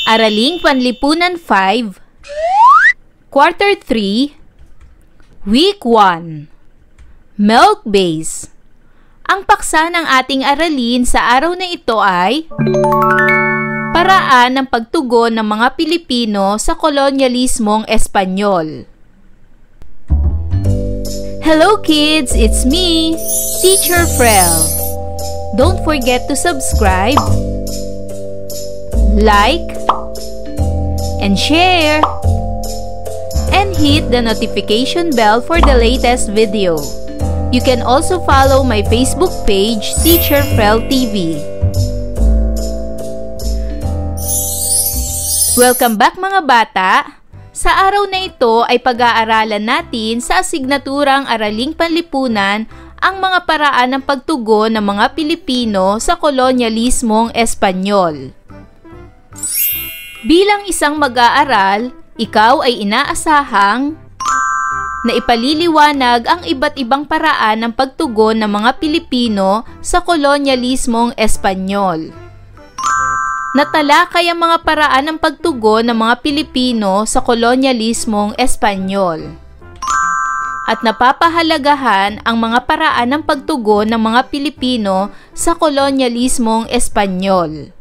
Araling Panlipunan 5, Quarter 3, Week 1, Milk Base. Ang paksa ng ating aralin sa araw na ito ay paraan ng pagtugon ng mga Pilipino sa kolonyalismong Espanyol. Hello kids, it's me, Teacher Frel. Don't forget to subscribe, like, and share, and hit the notification bell for the latest video. You can also follow my Facebook page, Teacher Frel TV. Welcome back mga bata! Sa araw na ito ay pag-aaralan natin sa asignaturang Araling Panlipunan ang mga paraan ng pagtugon ng mga Pilipino sa kolonyalismong Espanyol. Bilang isang mag-aaral, ikaw ay inaasahang na ipaliliwanag ang iba't ibang paraan ng pagtugon ng mga Pilipino sa kolonyalismong Espanyol. Natalakay ang mga paraan ng pagtugon ng mga Pilipino sa kolonyalismong Espanyol. At napapahalagahan ang mga paraan ng pagtugon ng mga Pilipino sa kolonyalismong Espanyol.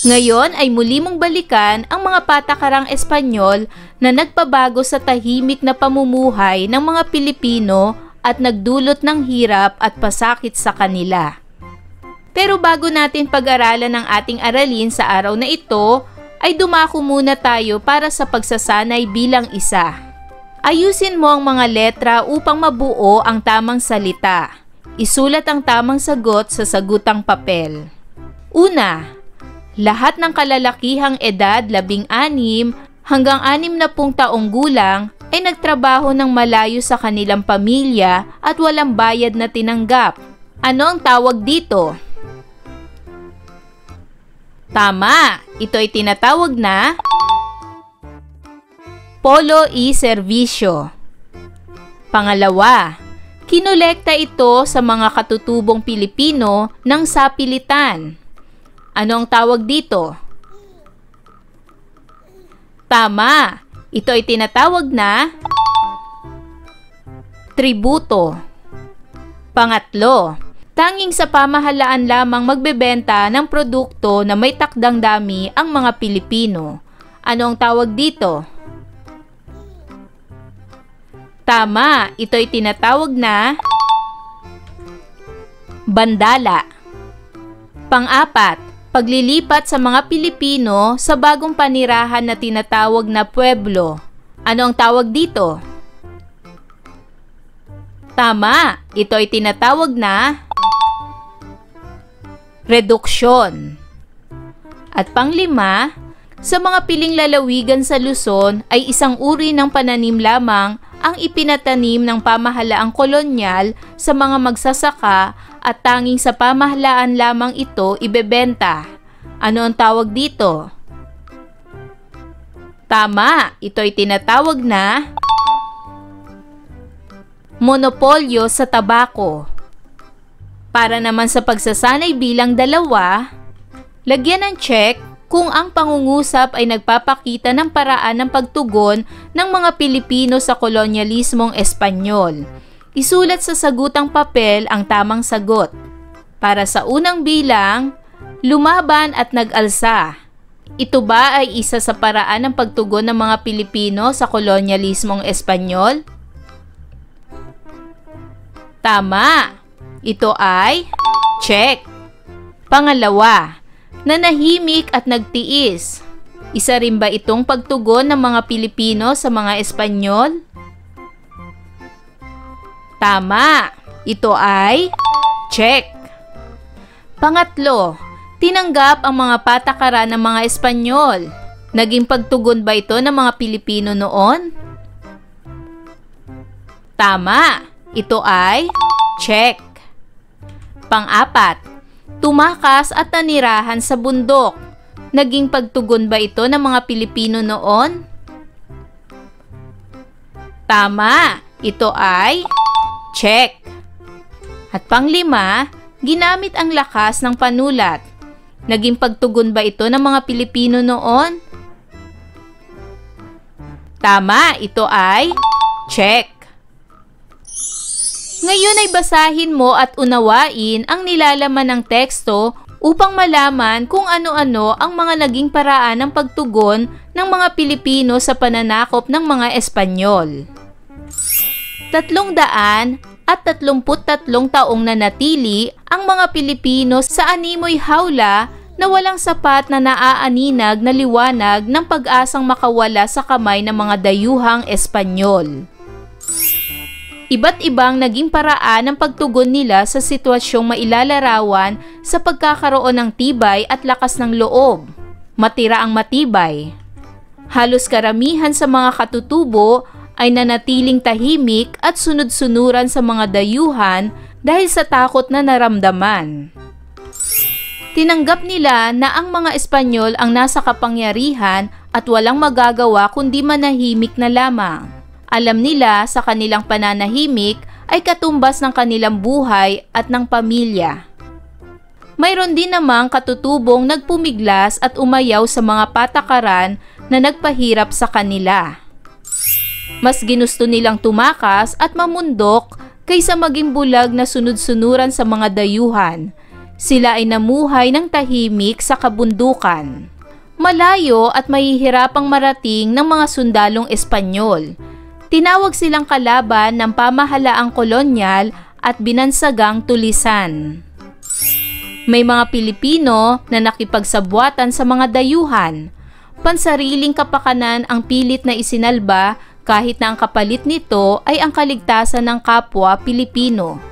Ngayon ay muli mong balikan ang mga patakarang Espanyol na nagpabago sa tahimik na pamumuhay ng mga Pilipino at nagdulot ng hirap at pasakit sa kanila. Pero bago natin pag-aralan ang ating aralin sa araw na ito, ay dumako muna tayo para sa pagsasanay bilang isa. Ayusin mo ang mga letra upang mabuo ang tamang salita. Isulat ang tamang sagot sa sagutang papel. Una, lahat ng kalalakihang edad 16 hanggang 60 taong gulang ay nagtrabaho ng malayo sa kanilang pamilya at walang bayad na tinanggap. Ano ang tawag dito? Tama! Ito ay tinatawag na polo y servisyo. Pangalawa, kinolekta ito sa mga katutubong Pilipino ng sapilitan. Ano ang tawag dito? Tama! Ito ay tinatawag na tributo. Pangatlo, tanging sa pamahalaan lamang magbebenta ng produkto na may takdang dami ang mga Pilipino. Ano ang tawag dito? Tama! Ito ay tinatawag na bandala. Pang-apat, paglilipat sa mga Pilipino sa bagong panirahan na tinatawag na pueblo. Ano ang tawag dito? Tama! Ito ay tinatawag na reduksyon. At panglima, sa mga piling lalawigan sa Luzon ay isang uri ng pananim lamang ang ipinatanim ng pamahalaang kolonyal sa mga magsasaka at tanging sa pamahalaan lamang ito ibebenta. Ano ang tawag dito? Tama! Ito ay tinatawag na monopolyo sa tabako. Para naman sa pagsasanay bilang 2, lagyan ng check kung ang pangungusap ay nagpapakita ng paraan ng pagtugon ng mga Pilipino sa kolonyalismong Espanyol. Isulat sa sagutang papel ang tamang sagot. Para sa unang bilang, lumaban at nag-alsa. Ito ba ay isa sa paraan ng pagtugon ng mga Pilipino sa kolonyalismong Espanyol? Tama! Ito ay check. Pangalawa, nanahimik at nagtiis. Isa rin ba itong pagtugon ng mga Pilipino sa mga Espanyol? Tama! Ito ay check. Pangatlo, tinanggap ang mga patakaran ng mga Espanyol. Naging pagtugon ba ito ng mga Pilipino noon? Tama! Ito ay check. Pang-apat, tumakas at nanirahan sa bundok. Naging pagtugon ba ito ng mga Pilipino noon? Tama! Ito ay check. At panglima, ginamit ang lakas ng panulat. Naging pagtugon ba ito ng mga Pilipino noon? Tama, ito ay check. Ngayon ay basahin mo at unawain ang nilalaman ng teksto upang malaman kung ano-ano ang mga naging paraan ng pagtugon ng mga Pilipino sa pananakop ng mga Espanyol. 333 taong nanatili ang mga Pilipino sa animoy hawla na walang sapat na naaaninag na liwanag ng pag-asang makawala sa kamay ng mga dayuhang Espanyol. Iba't ibang naging paraan ng pagtugon nila sa sitwasyong mailalarawan sa pagkakaroon ng tibay at lakas ng loob. Matira ang matibay. Halos karamihan sa mga katutubo ay nanatiling tahimik at sunod-sunuran sa mga dayuhan dahil sa takot na naramdaman. Tinanggap nila na ang mga Espanyol ang nasa kapangyarihan at walang magagawa kundi manahimik na lamang. Alam nila sa kanilang pananahimik ay katumbas ng kanilang buhay at ng pamilya. Mayroon din namang katutubong nagpumiglas at umayaw sa mga patakaran na nagpahirap sa kanila. Mas ginusto nilang tumakas at mamundok kaysa maging bulag na sunod-sunuran sa mga dayuhan. Sila ay namuhay ng tahimik sa kabundukan. Malayo at mahihirapang marating ng mga sundalong Espanyol. Tinawag silang kalaban ng pamahalaang kolonyal at binansagang tulisan. May mga Pilipino na nakipagsabwatan sa mga dayuhan. Pansariling kapakanan ang pilit na isinalba kahit na ang kapalit nito ay ang kaligtasan ng kapwa Pilipino.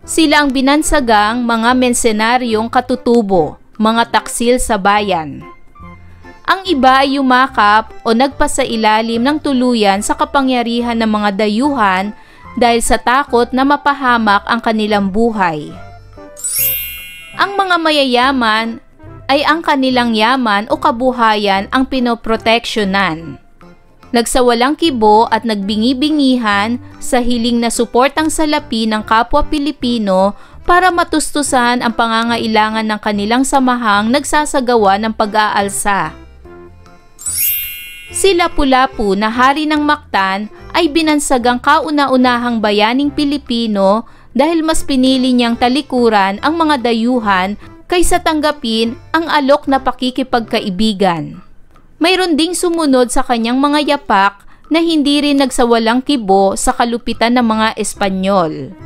Sila ang binansagang mga mensenaryong katutubo, mga taksil sa bayan. Ang iba ay yumakap o nagpasailalim ng tuluyan sa kapangyarihan ng mga dayuhan dahil sa takot na mapahamak ang kanilang buhay. Ang mga mayayaman ay ang kanilang yaman o kabuhayan ang pinoproteksyonan. Nagsawalang kibo at nagbingi-bingihan sa hiling na suportang salapi ng kapwa Pilipino para matustusan ang pangangailangan ng kanilang samahang nagsasagawa ng pag-aalsa. Si Lapu-Lapu na hari ng Mactan ay binansagang kauna-unahang bayaning Pilipino dahil mas pinili niyang talikuran ang mga dayuhan kaysa tanggapin ang alok na pakikipagkaibigan. Mayroon ding sumunod sa kanyang mga yapak na hindi rin nagsawalang kibo sa kalupitan ng mga Espanyol.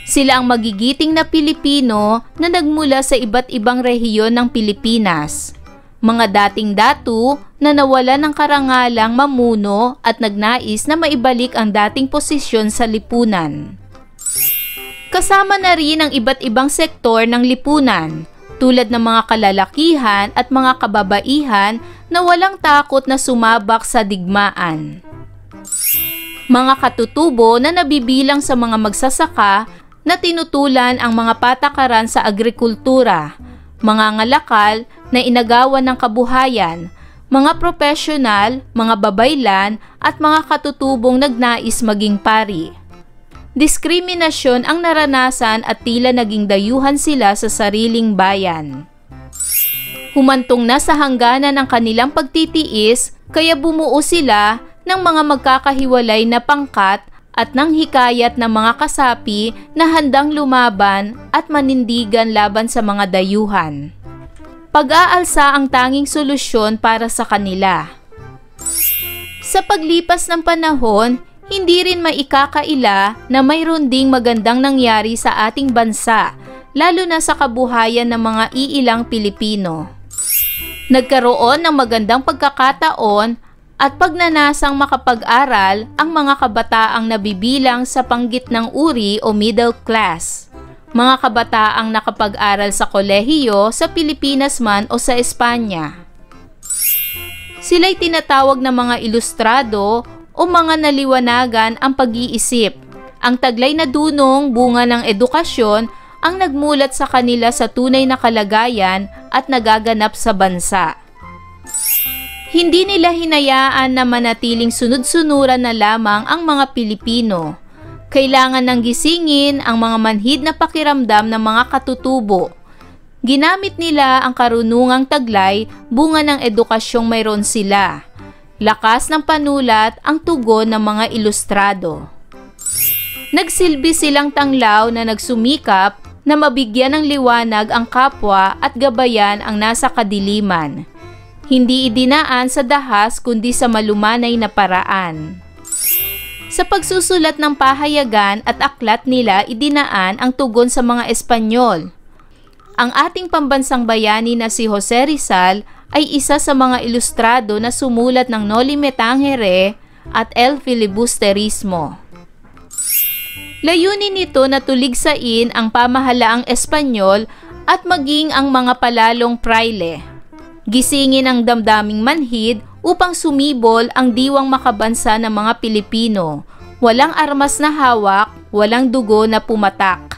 Sila ang magigiting na Pilipino na nagmula sa iba't ibang rehiyon ng Pilipinas. Mga dating datu na nawalan ng karangalang mamuno at nagnais na maibalik ang dating posisyon sa lipunan. Kasama na rin ang iba't ibang sektor ng lipunan, tulad ng mga kalalakihan at mga kababaihan na walang takot na sumabak sa digmaan. Mga katutubo na nabibilang sa mga magsasaka na tinutulan ang mga patakaran sa agrikultura, mga ngalakal na inagawan ng kabuhayan, mga profesional, mga babaylan at mga katutubong nagnais maging pari. Diskriminasyon ang naranasan at tila naging dayuhan sila sa sariling bayan. Humantong na sa hangganan ng kanilang pagtitiis kaya bumuo sila ng mga magkakahiwalay na pangkat at ng hikayat ng mga kasapi na handang lumaban at manindigan laban sa mga dayuhan. Pag-aalsa ang tanging solusyon para sa kanila. Sa paglipas ng panahon, hindi rin maikakaila na mayroon ding magandang nangyari sa ating bansa, lalo na sa kabuhayan ng mga iilang Pilipino. Nagkaroon ng magandang pagkakataon at pagnanasang makapag-aral ang mga kabataang nabibilang sa panggitnang uri o middle class. Mga kabataang nakapag-aral sa kolehiyo sa Pilipinas man o sa Espanya. Sila'y tinatawag na mga ilustrado o mga naliwanagan ang pag-iisip. Ang taglay na dunong bunga ng edukasyon ang nagmulat sa kanila sa tunay na kalagayan at nagaganap sa bansa. Hindi nila hinayaan na manatiling sunod-sunuran na lamang ang mga Pilipino. Kailangan nang gisingin ang mga manhid na pakiramdam ng mga katutubo. Ginamit nila ang karunungang taglay, bunga ng edukasyong mayroon sila. Lakas ng panulat ang tugon ng mga ilustrado. Nagsilbi silang tanglaw na nagsumikap na mabigyan ng liwanag ang kapwa at gabayan ang nasa kadiliman. Hindi idinaan sa dahas kundi sa malumanay na paraan. Sa pagsusulat ng pahayagan at aklat nila, idinaan ang tugon sa mga Espanyol. Ang ating pambansang bayani na si Jose Rizal ay isa sa mga ilustrado na sumulat ng Noli Me Tangere at El Filibusterismo. Layunin nito na tuligsain ang pamahalaang Espanyol at maging ang mga palalong praile. Gisingin ang damdaming manhid upang sumibol ang diwang makabansa ng mga Pilipino. Walang armas na hawak, walang dugo na pumatak.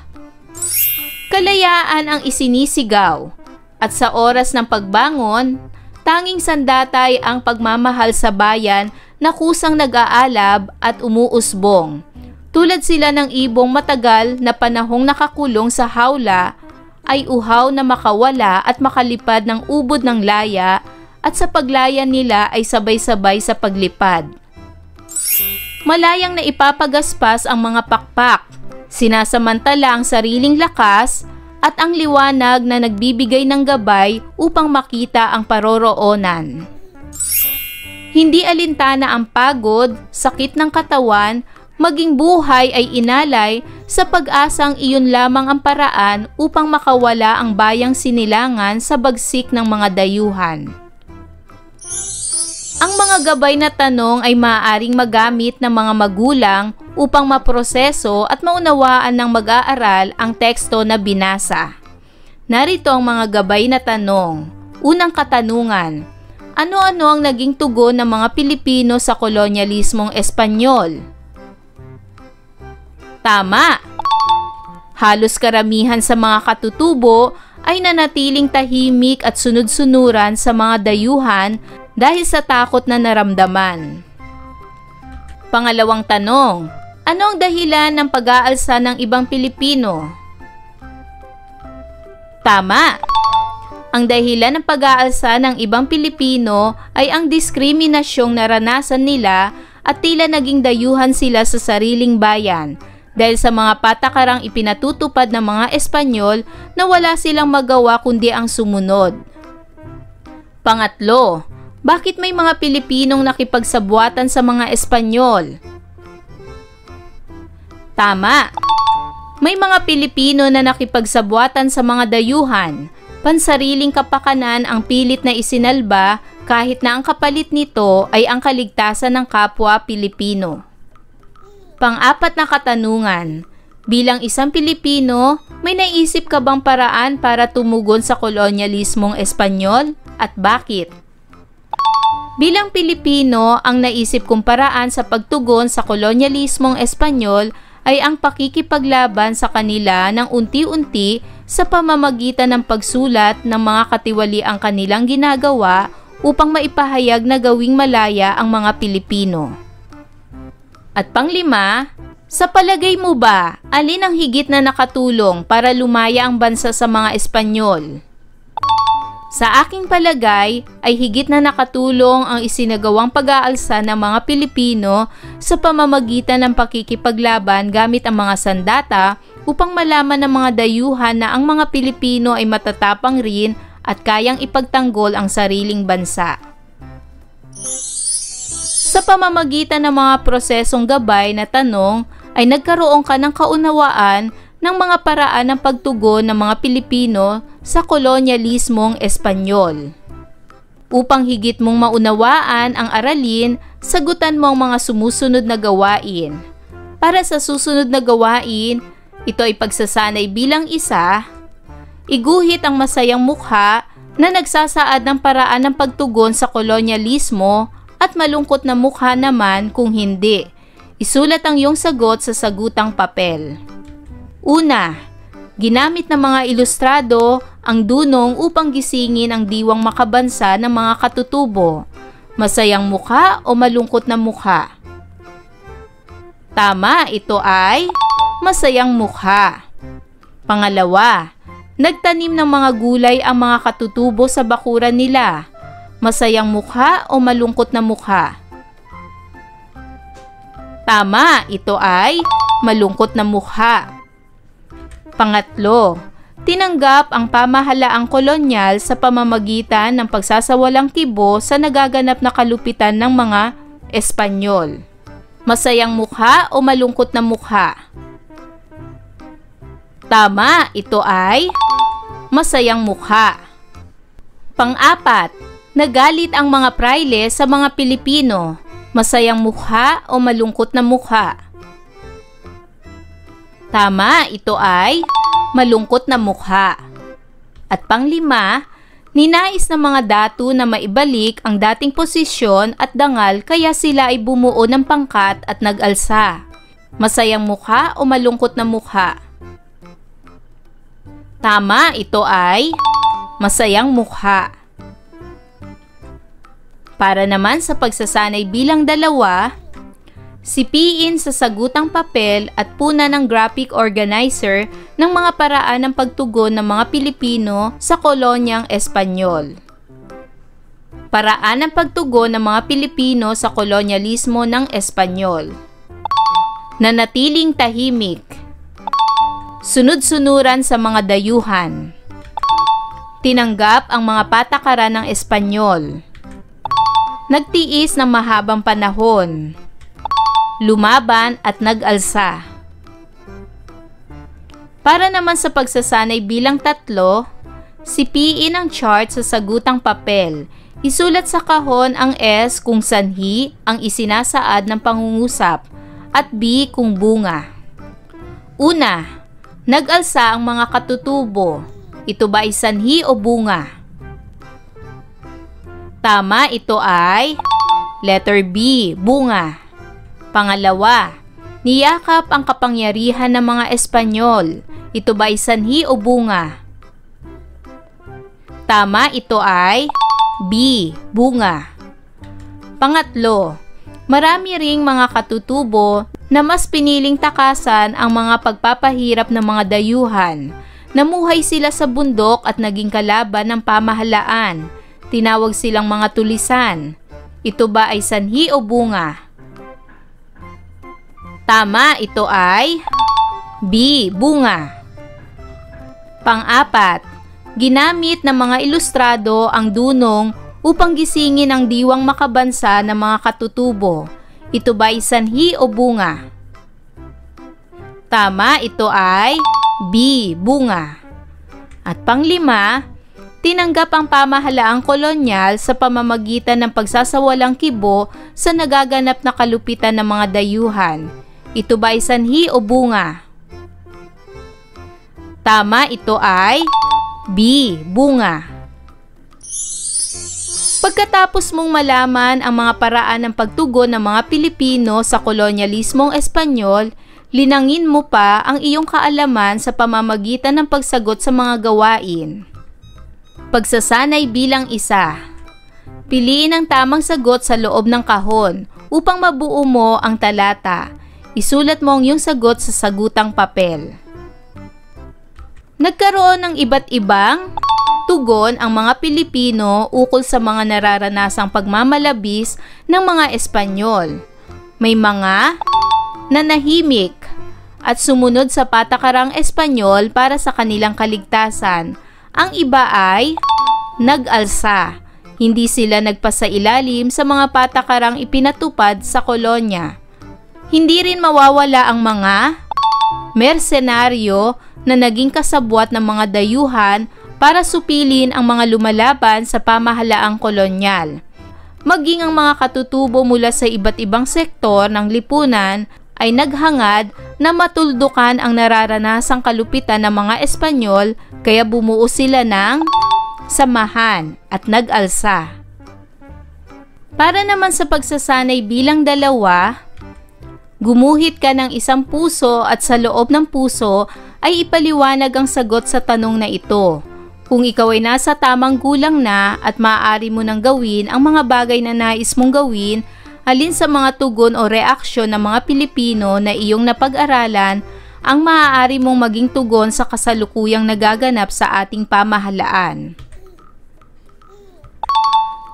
Kalayaan ang isinisigaw, at sa oras ng pagbangon, tanging sandatay ang pagmamahal sa bayan na kusang nag-aalab at umuusbong. Tulad sila ng ibong matagal na panahong nakakulong sa hawla, ay uhaw na makawala at makalipad ng ubod ng laya, at sa paglaya nila ay sabay-sabay sa paglipad. Malayang na ipapagaspas ang mga pakpak, sinasamantala ang sariling lakas at ang liwanag na nagbibigay ng gabay upang makita ang paroroonan. Hindi alintana ang pagod, sakit ng katawan, maging buhay ay inalay sa pag-asang iyon lamang ang paraan upang makawala ang bayang sinilangan sa bagsik ng mga dayuhan. Ang mga gabay na tanong ay maaaring magamit ng mga magulang upang maproseso at maunawaan ng mag-aaral ang teksto na binasa. Narito ang mga gabay na tanong. Unang katanungan, ano-ano ang naging tugon ng mga Pilipino sa kolonyalismong Espanyol? Tama! Halos karamihan sa mga katutubo ay nanatiling tahimik at sunod-sunuran sa mga dayuhan dahil sa takot na naramdaman. Pangalawang tanong, ano ang dahilan ng pag-aalsa ng ibang Pilipino? Tama! Ang dahilan ng pag-aalsa ng ibang Pilipino ay ang diskriminasyong naranasan nila at tila naging dayuhan sila sa sariling bayan dahil sa mga patakarang ipinatutupad ng mga Espanyol na wala silang magawa kundi ang sumunod. Pangatlo, bakit may mga Pilipinong nakipagsabuatan sa mga Espanyol? Tama! May mga Pilipino na nakipagsabuatan sa mga dayuhan. Pansariling kapakanan ang pilit na isinalba kahit na ang kapalit nito ay ang kaligtasan ng kapwa Pilipino. Pang-apat na katanungan, bilang isang Pilipino, may naisip ka bang paraan para tumugon sa kolonyalismong Espanyol at bakit? Bilang Pilipino, ang naisip kong paraan sa pagtugon sa kolonyalismong Espanyol ay ang pakikipaglaban sa kanila ng unti-unti sa pamamagitan ng pagsulat ng mga katiwaliang kanilang ginagawa upang maipahayag na gawing malaya ang mga Pilipino. At panglima, sa palagay mo ba, alin ang higit na nakatulong para lumaya ang bansa sa mga Espanyol? Sa aking palagay ay higit na nakatulong ang isinagawang pag-aalsa ng mga Pilipino sa pamamagitan ng pakikipaglaban gamit ang mga sandata upang malaman ng mga dayuhan na ang mga Pilipino ay matatapang rin at kayang ipagtanggol ang sariling bansa. Sa pamamagitan ng mga prosesong gabay na tanong ay nagkaroon ka ng kaunawaan ng mga paraan ng pagtugon ng mga Pilipino sa kolonyalismong Espanyol. Upang higit mong maunawaan ang aralin, sagutan mo ang mga sumusunod na gawain. Para sa susunod na gawain, ito ay pagsasanay bilang isa, iguhit ang masayang mukha na nagsasaad ng paraan ng pagtugon sa kolonyalismo at malungkot na mukha naman kung hindi. Isulat ang iyong sagot sa sagutang papel. Una, ginamit ng mga ilustrado ang dunong upang gisingin ang diwang makabansa ng mga katutubo. Masayang mukha o malungkot na mukha? Tama, ito ay masayang mukha. Pangalawa, Nagtanim ng mga gulay ang mga katutubo sa bakuran nila. Masayang mukha o malungkot na mukha? Tama, ito ay malungkot na mukha. Pangatlo, tinanggap ang pamahalaang kolonyal sa pamamagitan ng pagsasawalang kibo sa nagaganap na kalupitan ng mga Espanyol. Masayang mukha o malungkot na mukha? Tama, ito ay masayang mukha. Pang-apat, nagalit ang mga praile sa mga Pilipino. Masayang mukha o malungkot na mukha? Tama, ito ay malungkot na mukha. At pang-lima, ninais ng mga datu na maibalik ang dating posisyon at dangal kaya sila ay bumuo ng pangkat at nag-alsa. Masayang mukha o malungkot na mukha? Tama, ito ay masayang mukha. Para naman sa pagsasanay bilang 2, sipiin sa sagutang papel at puna ng graphic organizer ng mga paraan ng pagtugon ng mga Pilipino sa kolonyang Espanyol. Paraan ng pagtugon ng mga Pilipino sa kolonyalismo ng Espanyol. Nanatiling tahimik. Sunod-sunuran sa mga dayuhan. Tinanggap ang mga patakaran ng Espanyol. Nagtiis ng mahabang panahon. Lumaban at nag-alsa. Para naman sa pagsasanay bilang 3, sipiin ang chart sa sagutang papel. Isulat sa kahon ang S kung sanhi ang isinasaad ng pangungusap at B kung bunga. Una, nag-alsa ang mga katutubo. Ito ba ay sanhi o bunga? Tama, ito ay letter B, bunga. Pangalawa, niyakap ang kapangyarihan ng mga Espanyol. Ito ba ay sanhi o bunga? Tama, ito ay B, bunga. Pangatlo, marami ring mga katutubo na mas piniling takasan ang mga pagpapahirap ng mga dayuhan. Namuhay sila sa bundok at naging kalaban ng pamahalaan. Tinawag silang mga tulisan. Ito ba ay sanhi o bunga? Tama, ito ay B, bunga. Pang-apat, ginamit ng mga ilustrado ang dunong upang gisingin ang diwang makabansa ng mga katutubo. Ito ba ay sanhi o bunga? Tama, ito ay B, bunga. At pang-5, tinanggap ang pamahalaang kolonyal sa pamamagitan ng pagsasawalang kibo sa nagaganap na kalupitan ng mga dayuhan. Ito ba ay sanhi o bunga? Tama, ito ay B, bunga. Pagkatapos mong malaman ang mga paraan ng pagtugon ng mga Pilipino sa kolonyalismong Espanyol, linangin mo pa ang iyong kaalaman sa pamamagitan ng pagsagot sa mga gawain. Pagsasanay bilang 1. Piliin ang tamang sagot sa loob ng kahon upang mabuo mo ang talata. Isulat mo ang iyong sagot sa sagutang papel. Nagkaroon ng iba't ibang tugon ang mga Pilipino ukol sa mga nararanasang pagmamalabis ng mga Espanyol. May mga nanahimik at sumunod sa patakarang Espanyol para sa kanilang kaligtasan. Ang iba ay nag-alsa. Hindi sila nagpasailalim sa mga patakarang ipinatupad sa kolonya. Hindi rin mawawala ang mga mersenaryo na naging kasabwat ng mga dayuhan para supilin ang mga lumalaban sa pamahalaang kolonyal. Maging ang mga katutubo mula sa iba't ibang sektor ng lipunan ay naghangad na matuldukan ang nararanasang kalupitan ng mga Espanyol kaya bumuo sila ng samahan at nag-alsa. Para naman sa pagsasanay bilang 2, gumuhit ka ng isang puso at sa loob ng puso ay ipaliwanag ang sagot sa tanong na ito. Kung ikaw ay nasa tamang gulang na at maaari mo nang gawin ang mga bagay na nais mong gawin, alin sa mga tugon o reaksyon ng mga Pilipino na iyong napag-aralan ang maaari mong maging tugon sa kasalukuyang nagaganap sa ating pamahalaan.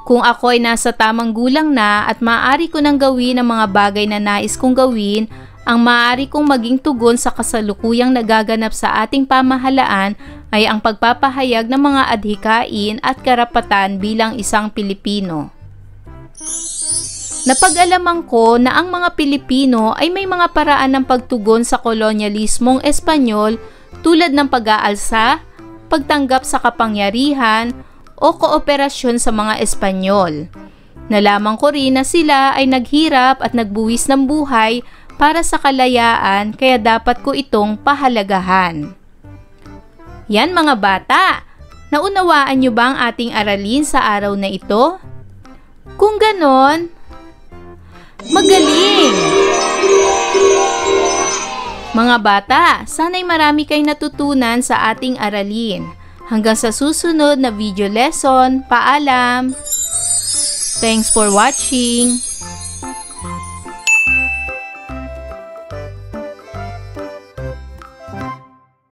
Kung ako ay nasa tamang gulang na at maaari ko nang gawin ang mga bagay na nais kong gawin, ang maaari kong maging tugon sa kasalukuyang nagaganap sa ating pamahalaan ay ang pagpapahayag ng mga adhikain at karapatan bilang isang Pilipino. Napag-alaman ko na ang mga Pilipino ay may mga paraan ng pagtugon sa kolonyalismong Espanyol tulad ng pag-aalsa, pagtanggap sa kapangyarihan, o kooperasyon sa mga Espanyol. Nalaman ko rin na sila ay naghirap at nagbuwis ng buhay para sa kalayaan, kaya dapat ko itong pahalagahan. Yan mga bata, naunawaan nyo ba ang ating aralin sa araw na ito? Kung ganon, magaling! Mga bata, sana'y marami kayong natutunan sa ating aralin. Hanggang sa susunod na video lesson, paalam! Thanks for watching!